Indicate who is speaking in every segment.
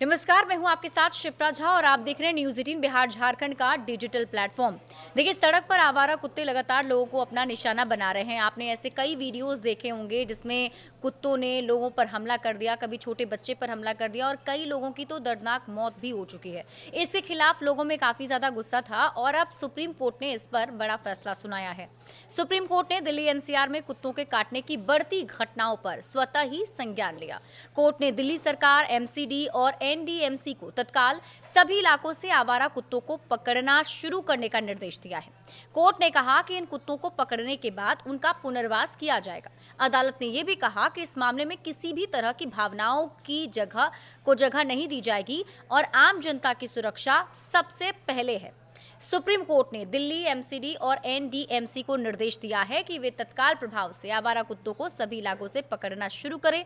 Speaker 1: नमस्कार, मैं हूं आपके साथ शिप्रा झा और आप देख रहे हैं न्यूज़ 18 बिहार झारखंड का डिजिटल प्लेटफॉर्म। देखिए, सड़क पर आवारा कुत्ते लगातार लोगों को अपना निशाना बना रहे हैं। आपने ऐसे कई वीडियोस देखे होंगे जिसमें कुत्तों ने लोगों पर हमला कर दिया, कभी छोटे बच्चे पर हमला कर दिया और कई लोगों की तो दर्दनाक मौत भी हो चुकी है। इसके खिलाफ लोगों में काफी ज्यादा गुस्सा था और अब सुप्रीम कोर्ट ने इस पर बड़ा फैसला सुनाया है। सुप्रीम कोर्ट ने दिल्ली एनसीआर में कुत्तों के काटने की बढ़ती घटनाओं पर स्वतः ही संज्ञान लिया। कोर्ट ने दिल्ली सरकार, एमसीडी और एनडीएमसी को तत्काल सभी इलाकों से आवारा कुत्तों को पकड़ना शुरू करने का निर्देश दिया है। कोर्ट ने कहा कि इन कुत्तों को पकड़ने के बाद उनका पुनर्वास किया जाएगा। अदालत ने यह भी कहा कि इस मामले में किसी भी तरह की भावनाओं की जगह नहीं दी जाएगी और आम जनता की सुरक्षा सबसे पहले है। सुप्रीम कोर्ट ने दिल्ली, एमसीडी और एनडीएमसी को निर्देश दिया है कि वे तत्काल प्रभाव से आवारा कुत्तों को सभी इलाकों से पकड़ना शुरू करें।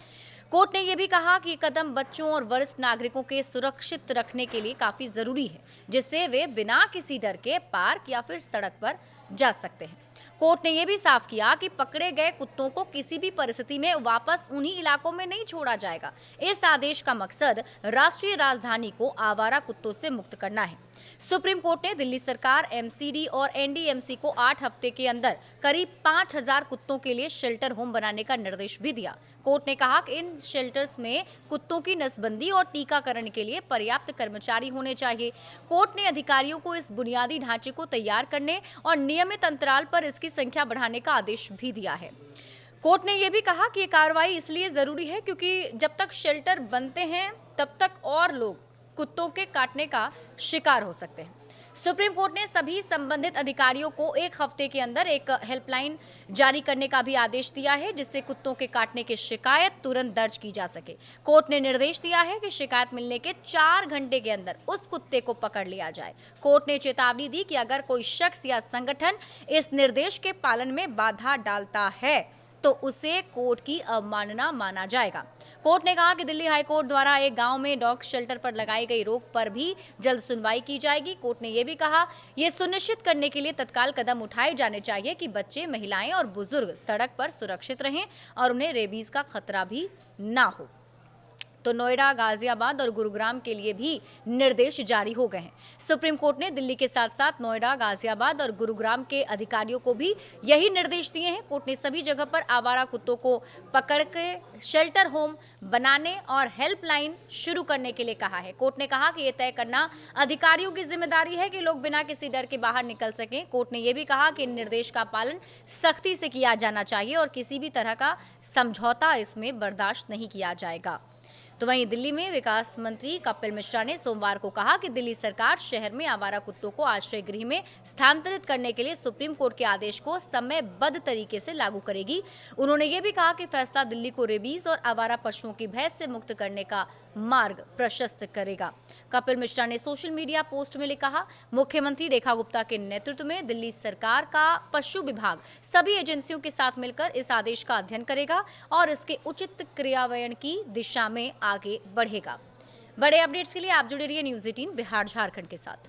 Speaker 1: कोर्ट ने यह भी कहा कि ये कदम बच्चों और वरिष्ठ नागरिकों के सुरक्षित रखने के लिए काफी जरूरी है, जिससे वे बिना किसी डर के पार्क या फिर सड़क पर जा सकते हैं। कोर्ट ने यह भी साफ किया कि पकड़े गए कुत्तों को किसी भी परिस्थिति में वापस उन्हीं इलाकों में नहीं छोड़ा जाएगा। इस आदेश का मकसद राष्ट्रीय राजधानी को आवारा कुत्तों से मुक्त करना है। सुप्रीम कोर्ट ने दिल्ली सरकार, एमसीडी और एनडीएमसी को 8 हफ्ते के अंदर करीब 5000 कुत्तों के लिए शेल्टर होम बनाने का निर्देश भी दिया। कोर्ट ने कहा कि इन शेल्टर्स में कुत्तों की नसबंदी और टीकाकरण के लिए पर्याप्त कर्मचारी होने चाहिए। कोर्ट ने अधिकारियों को इस बुनियादी ढांचे को तैयार करने और नियमित अंतराल पर इसकी संख्या बढ़ाने का आदेश भी दिया है। कोर्ट ने यह भी कहा कि ये कार्रवाई इसलिए जरूरी है क्योंकि जब तक शेल्टर बनते हैं तब तक और लोग कुत्तों के काटने का शिकार हो सकते हैं। सुप्रीम कोर्ट ने सभी संबंधित अधिकारियों को 1 हफ्ते के अंदर एक हेल्पलाइन जारी करने का भी आदेश दिया है, जिससे कुत्तों के काटने की शिकायत तुरंत दर्ज की जा सके। कोर्ट ने निर्देश दिया है कि शिकायत मिलने के 4 घंटे के अंदर उस कुत्ते को पकड़ लिया जाए। कोर्ट ने चेतावनी दी कि अगर कोई शख्स या संगठन इस निर्देश के पालन में बाधा डालता है तो उसे कोर्ट की अवमानना माना जाएगा। कोर्ट ने कहा कि दिल्ली हाईकोर्ट द्वारा एक गांव में डॉग शेल्टर पर लगाई गई रोक पर भी जल्द सुनवाई की जाएगी। कोर्ट ने यह भी कहा, यह सुनिश्चित करने के लिए तत्काल कदम उठाए जाने चाहिए कि बच्चे, महिलाएं और बुजुर्ग सड़क पर सुरक्षित रहें और उन्हें रेबीज का खतरा भी ना हो। तो नोएडा, गाजियाबाद और गुरुग्राम के लिए भी निर्देश जारी हो गए हैं। सुप्रीम कोर्ट ने दिल्ली के साथ साथ नोएडा, गाजियाबाद और गुरुग्राम के अधिकारियों को भी यही निर्देश दिए हैं। कोर्ट ने सभी जगह पर आवारा कुत्तों को पकड़ के शेल्टर होम बनाने और हेल्पलाइन शुरू करने के लिए कहा है। कोर्ट ने कहा कि यह तय करना अधिकारियों की जिम्मेदारी है कि लोग बिना किसी डर के बाहर निकल सकें। कोर्ट ने यह भी कहा कि इन निर्देश का पालन सख्ती से किया जाना चाहिए और किसी भी तरह का समझौता इसमें बर्दाश्त नहीं किया जाएगा। तो वहीं दिल्ली में विकास मंत्री कपिल मिश्रा ने सोमवार को कहा कि दिल्ली सरकार शहर में आवारा कुत्तों को आश्रय गृह में स्थानांतरित करने के लिए सुप्रीम कोर्ट के आदेश को समयबद्ध तरीके से लागू करेगी। उन्होंने ये भी कहा कि फैसला दिल्ली को रेबीज और आवारा पशुओं की भय से मुक्त करने का मार्ग प्रशस्त करेगा। कपिल मिश्रा ने सोशल मीडिया पोस्ट में लिखा, मुख्यमंत्री रेखा गुप्ता के नेतृत्व में दिल्ली सरकार का पशु विभाग सभी एजेंसियों के साथ मिलकर इस आदेश का अध्ययन करेगा और इसके उचित क्रियान्वयन की दिशा में आगे बढ़ेगा। बड़े अपडेट्स के लिए आप जुड़े रहिए न्यूज़ 18 बिहार झारखंड के साथ।